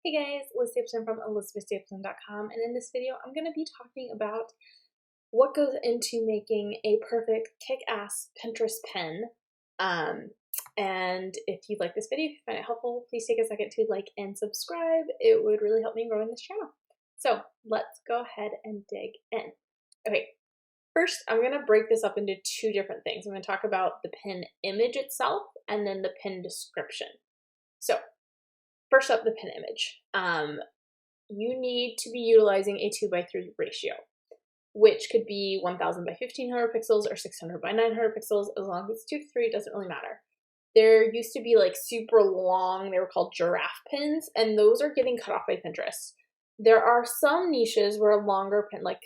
Hey guys, Liz Stapleton from elizabethstapleton.com, and in this video I'm going to be talking about what goes into making a perfect kick-ass Pinterest pin. And if you like this video, if you find it helpful, please take a second to like and subscribe. It would really help me grow in this channel. So let's go ahead and dig in. Okay, first I'm going to break this up into two different things. I'm going to talk about the pin image itself and then the pin description. So first up, the pin image. You need to be utilizing a 2:3 ratio, which could be 1000 by 1500 pixels or 600 by 900 pixels. As long as it's 2:3, it doesn't really matter. There used to be like super long, they were called giraffe pins, and those are getting cut off by Pinterest. There are some niches where a longer pin, like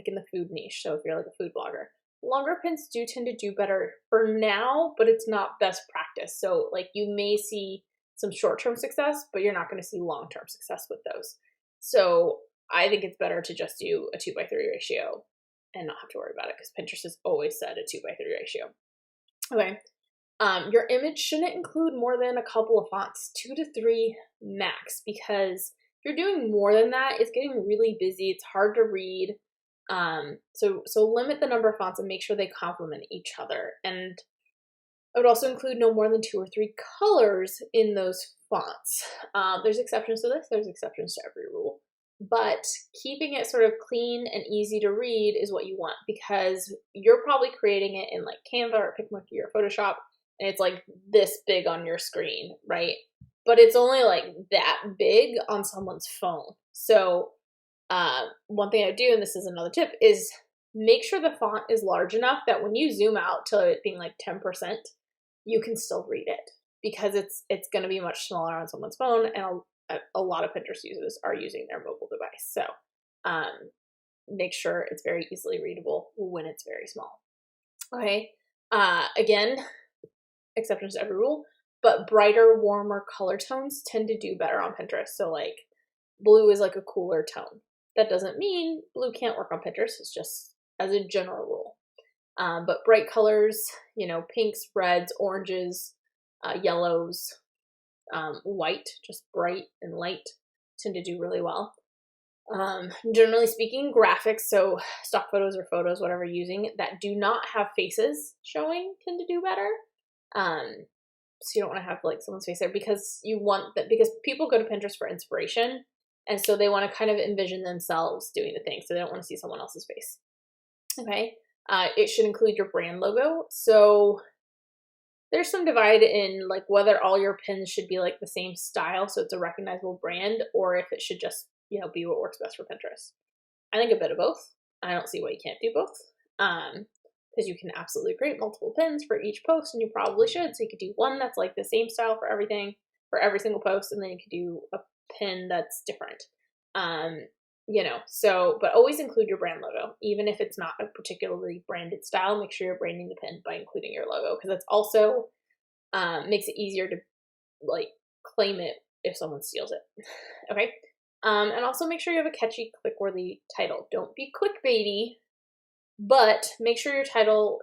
in the food niche, so if you're like a food blogger, longer pins do tend to do better for now, but it's not best practice. So like you may see some short-term success, but you're not going to see long-term success with those. So I think it's better to just do a 2:3 ratio and not have to worry about it, because Pinterest has always said a 2:3 ratio. Okay. Your image shouldn't include more than a couple of fonts, 2 to 3 max, because if you're doing more than that, it's getting really busy. It's hard to read. So limit the number of fonts and make sure they complement each other. And I would also include no more than 2 or 3 colors in those fonts. There's exceptions to this. There's exceptions to every rule. But keeping it sort of clean and easy to read is what you want, because you're probably creating it in like Canva or Picmonkey or Photoshop, and it's like this big on your screen, right? But it's only like that big on someone's phone. So one thing I do, and this is another tip, is make sure the font is large enough that when you zoom out to it being like 10%, you can still read it, because it's going to be much smaller on someone's phone, and a lot of Pinterest users are using their mobile device. So make sure it's very easily readable when it's very small. Okay. Again, exceptions to every rule, but brighter, warmer color tones tend to do better on Pinterest. So like blue is like a cooler tone. That doesn't mean blue can't work on Pinterest. It's just as a general rule. But bright colors, pinks, reds, oranges, yellows, white, just bright and light, tend to do really well. Generally speaking, graphics, so stock photos or photos, whatever you're using, that do not have faces showing tend to do better. So you don't want to have like someone's face there, because you want that, because people go to Pinterest for inspiration, and so they want to kind of envision themselves doing the thing, so they don't want to see someone else's face. Okay. It should include your brand logo. So there's some divide in like whether all your pins should be like the same style, so it's a recognizable brand, or if it should just, be what works best for Pinterest. I think a bit of both. I don't see why you can't do both. Because you can absolutely create multiple pins for each post, and you probably should. So you could do one that's like the same style for everything, for every single post, and then you could do a pin that's different. But always include your brand logo, even if it's not a particularly branded style. Make sure you're branding the pin by including your logo, because that's also makes it easier to like claim it if someone steals it. Okay. And also make sure you have a catchy, click-worthy title. Don't be clickbaity, but make sure your title,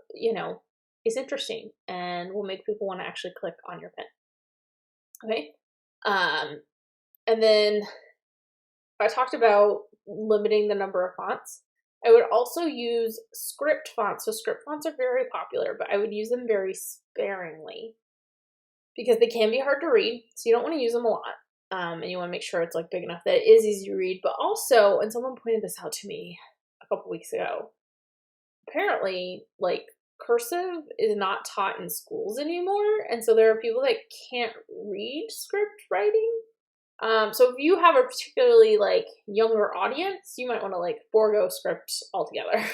is interesting and will make people want to actually click on your pin. Okay. And then I talked about limiting the number of fonts. I would also use script fonts. So script fonts are very popular, but I would use them very sparingly, because they can be hard to read. So you don't want to use them a lot. And you want to make sure it's like big enough that it is easy to read. But also, and someone pointed this out to me a couple weeks ago, apparently like cursive is not taught in schools anymore. And so there are people that can't read script writing. So if you have a particularly like younger audience, you might want to like forego script altogether.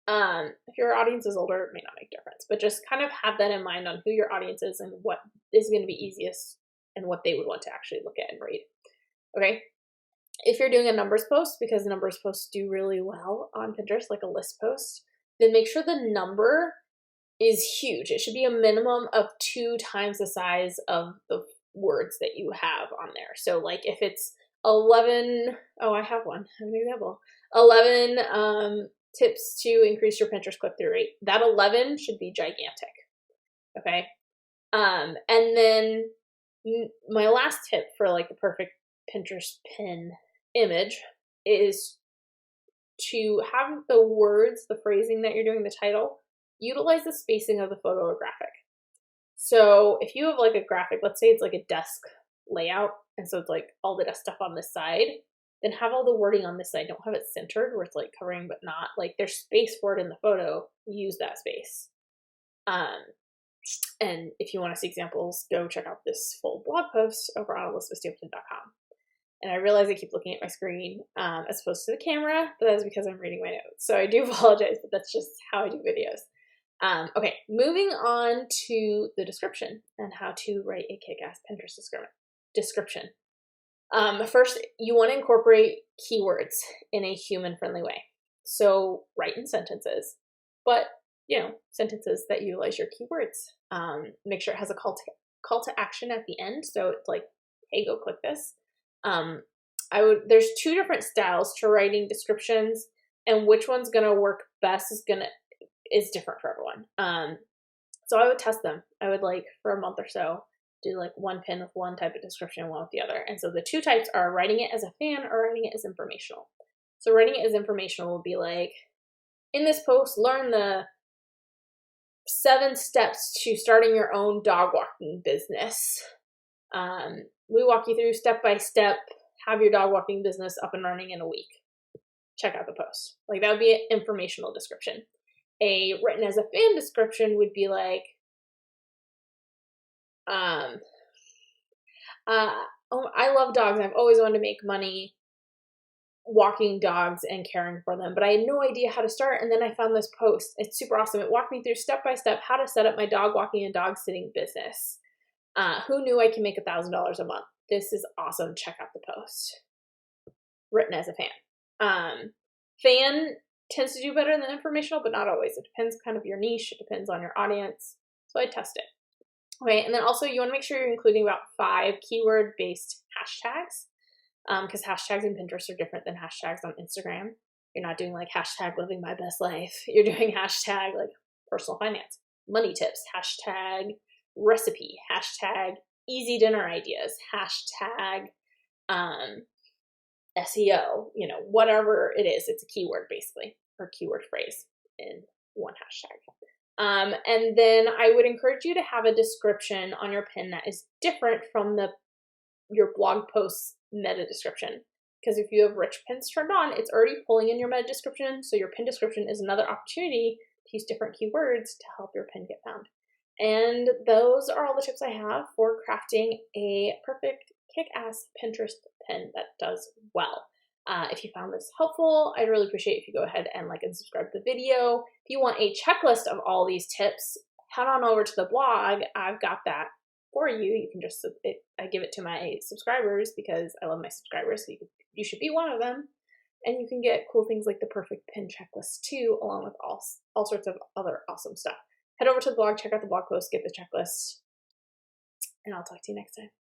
If your audience is older, it may not make a difference, but just kind of have that in mind on who your audience is and what is going to be easiest and what they would want to actually look at and read. Okay. If you're doing a numbers post, because numbers posts do really well on Pinterest, like a list post, then make sure the number is huge. It should be a minimum of 2 times the size of the words that you have on there. So like if it's 11, I have one. I have an example. 11 tips to increase your Pinterest click-through rate. That 11 should be gigantic. Okay. And then my last tip for like the perfect Pinterest pin image is to have the words, the phrasing that you're doing, the title, utilize the spacing of the photo or graphic. So if you have like a graphic, let's say it's like a desk layout, and so it's like all the desk stuff on this side, then have all the wording on this side. Don't have it centered where it's like covering but not. Like there's space for it in the photo, use that space. And if you want to see examples, go check out this full blog post over on elizabethstapleton.com. And I realize I keep looking at my screen as opposed to the camera, but that's because I'm reading my notes. So I do apologize, but that's just how I do videos. Okay, moving on to the description and how to write a kick-ass Pinterest description. First, you want to incorporate keywords in a human-friendly way. So write in sentences, but sentences that utilize your keywords. Make sure it has a call to action at the end. So it's like, hey, go click this. There's two different styles to writing descriptions, and which one's gonna work best is different for everyone. So I would test them. I would for a month or so do one pin with one type of description, one with the other. And so the two types are writing it as a fan or writing it as informational. So writing it as informational will be in this post, learn the 7 steps to starting your own dog walking business. We walk you through step by step, have your dog walking business up and running in a week. Check out the post. That would be an informational description. A written as a fan description would be oh, I love dogs. I've always wanted to make money walking dogs and caring for them, but I had no idea how to start. And then I found this post. It's super awesome. It walked me through step by step how to set up my dog walking and dog sitting business. Who knew I can make $1,000 a month? This is awesome. Check out the post. Written as a fan. Fan tends to do better than informational, but not always. It depends kind of your niche. It depends on your audience. So I test it. Okay, and then also you want to make sure you're including about 5 keyword-based hashtags, because hashtags in Pinterest are different than hashtags on Instagram. You're not doing hashtag living my best life. You're doing hashtag personal finance, money tips, hashtag recipe, hashtag easy dinner ideas, hashtag SEO, whatever it is. It's a keyword basically, or keyword phrase in one hashtag. And then I would encourage you to have a description on your pin that is different from your blog post's meta description. Because if you have rich pins turned on, it's already pulling in your meta description. So your pin description is another opportunity to use different keywords to help your pin get found. And those are all the tips I have for crafting a perfect kick-ass Pinterest pin that does well. If you found this helpful, I'd really appreciate if you go ahead and like and subscribe to the video. If you want a checklist of all these tips, head on over to the blog. I've got that for you. You can just, I give it to my subscribers because I love my subscribers. So you should be one of them. And you can get cool things like the perfect pin checklist too, along with all sorts of other awesome stuff. Head over to the blog, check out the blog post, get the checklist, and I'll talk to you next time.